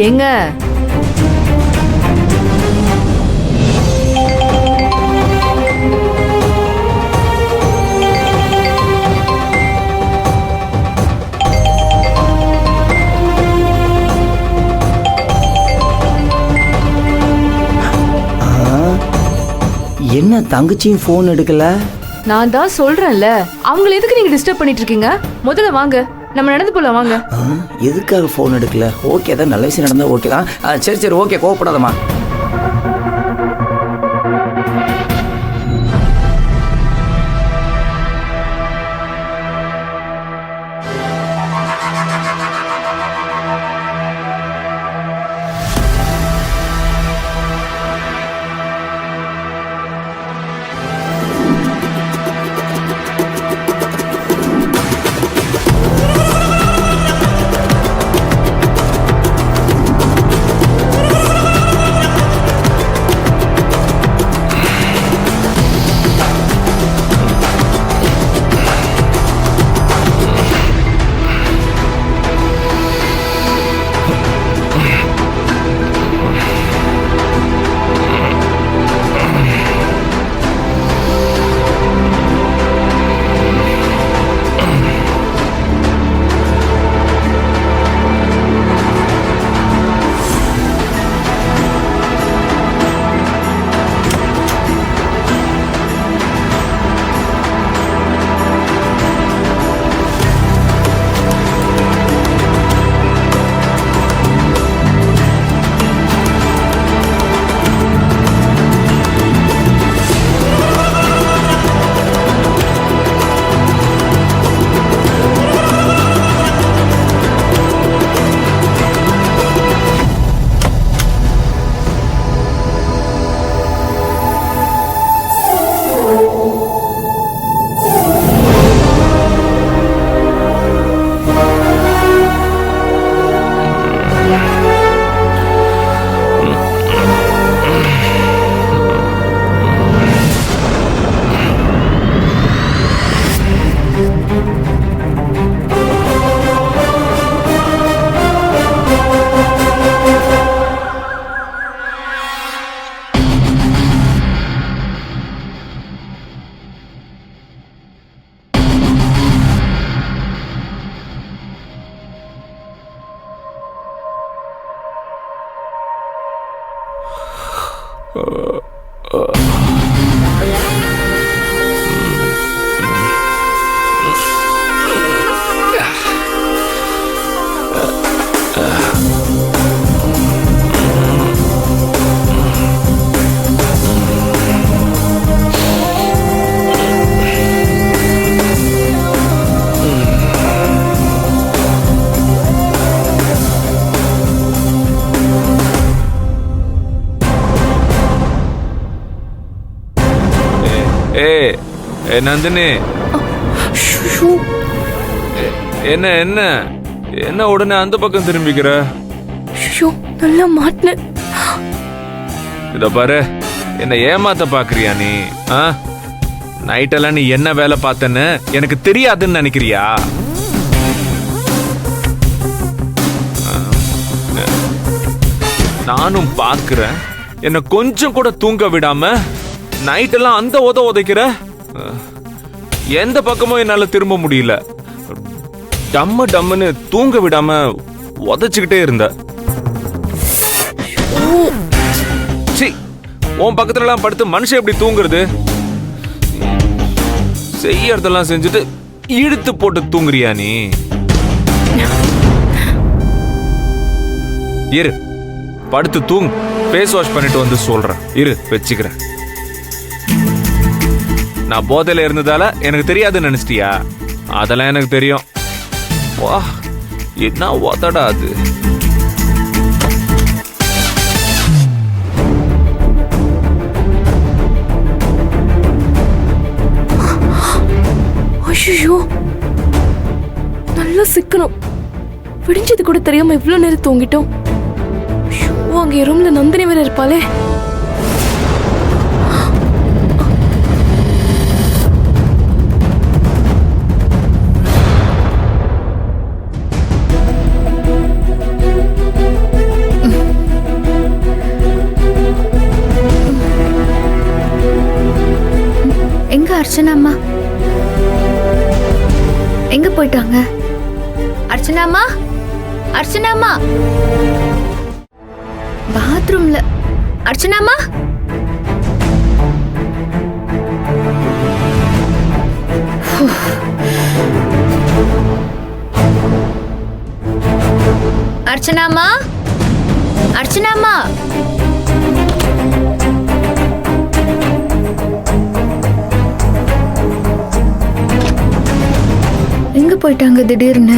ஏங்க என்ன தங்கச்சியும் போன் எடுக்கல? நான் தான் சொல்றேன்ல, அவங்களை எதுக்கு நீங்க டிஸ்டர்ப் பண்ணிட்டு இருக்கீங்க? முதல்ல வாங்க, நம்ம நடந்து போலாம் வாங்க. எதுக்காக போன் எடுக்கல? ஓகே தான், நல்ல விஷயம் நடந்தா ஓகே தான். சரி சரி ஓகே, கோவப்படாதம்மா. நந்தினி, என்ன என்ன என்ன உடனே அந்த பக்கம் திரும்பிக்கிற? நல்லா மாட்டின. இத பாரு, என்ன ஏமாத்த பாக்குறியா நீ? நைட்டெல்லாம் நீ என்ன வேலை பார்த்தன்னு எனக்கு தெரியாதுன்னு நினைக்கிறியா? நானும் பாக்குறேன், என்ன கொஞ்சம் கூட தூங்க விடாம நைட்டெல்லாம் அந்த உதைக்கிற. எந்த பக்கமும் என்னால திரும்ப முடியல. டம்மு டம்முன்னு தூங்க விடாம உதைச்சுக்கிட்டே இருந்த. உன் பக்கத்துல எல்லாம் படுத்து மனுஷன் எப்படி தூங்குறது? செய்யறதெல்லாம் செஞ்சுட்டு இழுத்து போட்டு தூங்குறியா நீ? இரு, படுத்து தூங்கு. ஃபேஸ் வாஷ் பண்ணிட்டு வந்து சொல்றேன். இரு, வச்சுக்கிறேன். நான் போதையில இருந்ததால எனக்கு தெரியாதுன்னு நினைச்சிட்டியா? அதெல்லாம் எனக்கு தெரியும். வா, என்ன உதடா அது? ஐயோ, நல்லா சிக்கணும். விடிஞ்சது கூட தெரியாம இவ்வளவு நேரம் தூங்கிட்டோம். அங்க ரூம்ல நந்தினி வேற இருப்பாளே. அர்ச்சனா அம்மா எங்க போயிட்டாங்க? அர்ச்சனா அம்மா, அர்ச்சனா அம்மா, பாத்ரூம்ல. அர்ச்சனா அம்மா, அர்ச்சனா அம்மா, அர்ச்சனா அம்மா. எங்க போயிட்டாங்க திடீர்னு?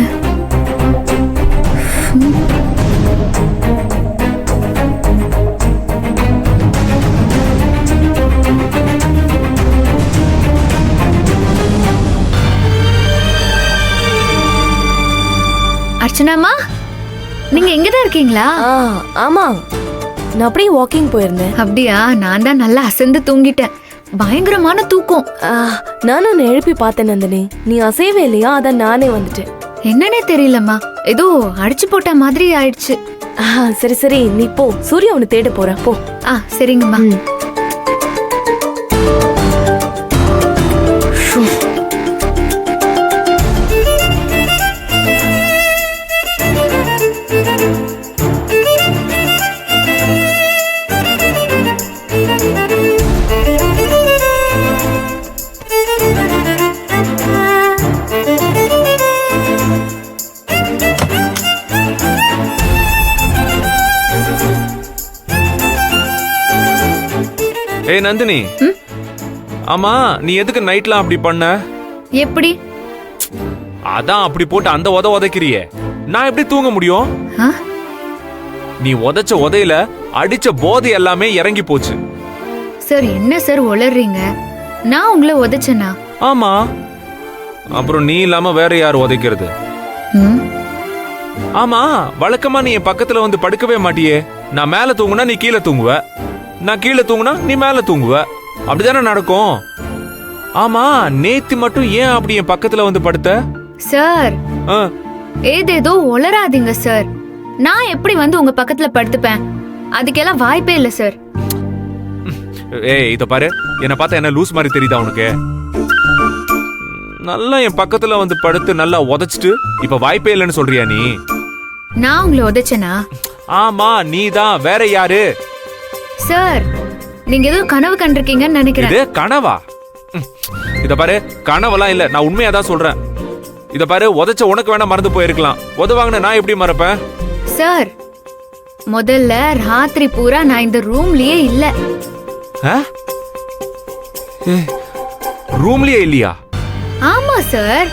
அர்ச்சனாமா, நீங்க எங்கதான் இருக்கீங்களா? ஆமா, நான் அப்படியே வாக்கிங் போயிருந்தேன். அப்படியா? நான் தான் நல்லா அசந்து தூங்கிட்டேன். பயங்கரமான தூக்கம். நானும் உன்னை எழுப்பி பார்த்தேன் நந்தினி, நீ அசையவே இல்லையா, அதான் நானே வந்துட்டேன். என்னன்னே தெரியலம்மா, ஏதோ அடிச்சு போட்ட மாதிரி ஆயிடுச்சு. சரி சரி, நீ போ, சூர்யா உன்னை தேட போற, போ. சரிங்கம்மா. ஏய் நந்தினி, ஆமா நீ எதுக்கு நைட்லாம் அப்படி பண்ண? எப்படி? அதான் அப்படி போட்டு அந்த உதைக்கிறியே, நான் எப்படி தூங்க முடியும்? நீ உதைச்ச உதையில அடிச்ச போதை எல்லாமே இறங்கி போச்சு. சார் என்ன சார் உளறீங்க? நான் உங்களை உதைச்சனா? ஆமா, அப்புறம் நீ இல்லாம வேற யார் உதைக்கிறது? ஆமா, வழக்கமா நீ என் பக்கத்துல வந்து படுக்கவே மாட்டியே. நான் மேல தூங்குனா நீ கீழே தூங்குவ, நான் கீழே தூங்குனா நீ மேல தூங்குவ, அப்படிதானே நடக்கும்? ஆமா, நேத்து மட்டும் ஏன் அப்படி என் பக்கத்துல வந்து படுத்த? சார் ஏதேதோ உளராதீங்க சார். நான் எப்படி வந்து உங்க பக்கத்துல படுத்துப்பேன்? அதுக்கெல்லாம் வாய்ப்பே இல்ல சார். ஏய் இத பாரு, என்ன பார்த்தா என்ன லூஸ் மாதிரி தெரியுதா உனக்கு? நல்லா என் பக்கத்துல வந்து படுத்து நல்லா உதைச்சிட்டு இப்ப வாய்ப்பே இல்லைன்னு சொல்றியா நீ? நான் உங்களை உதைச்சனா? ஆமா நீதான், வேற யாரு? சார் நீங்க ஏதோ கனவு கண்டிருக்கீங்கன்னு நினைக்கிறேன். இது கனவா? இத பாரு, கனவெல்லாம் இல்ல, நான் உண்மையா தான் சொல்றேன். இத பாரு, உதைச்ச உனக்கு வேணா மறந்து போயிருக்கலாம், உதவாங்கன்னு நான் எப்படி மறப்பேன்? சார் முதல்ல ராத்திரி பூரா நான் இந்த ரூம்லயே இல்ல. ரூம்லயே இல்லையா? ஆமா சார்,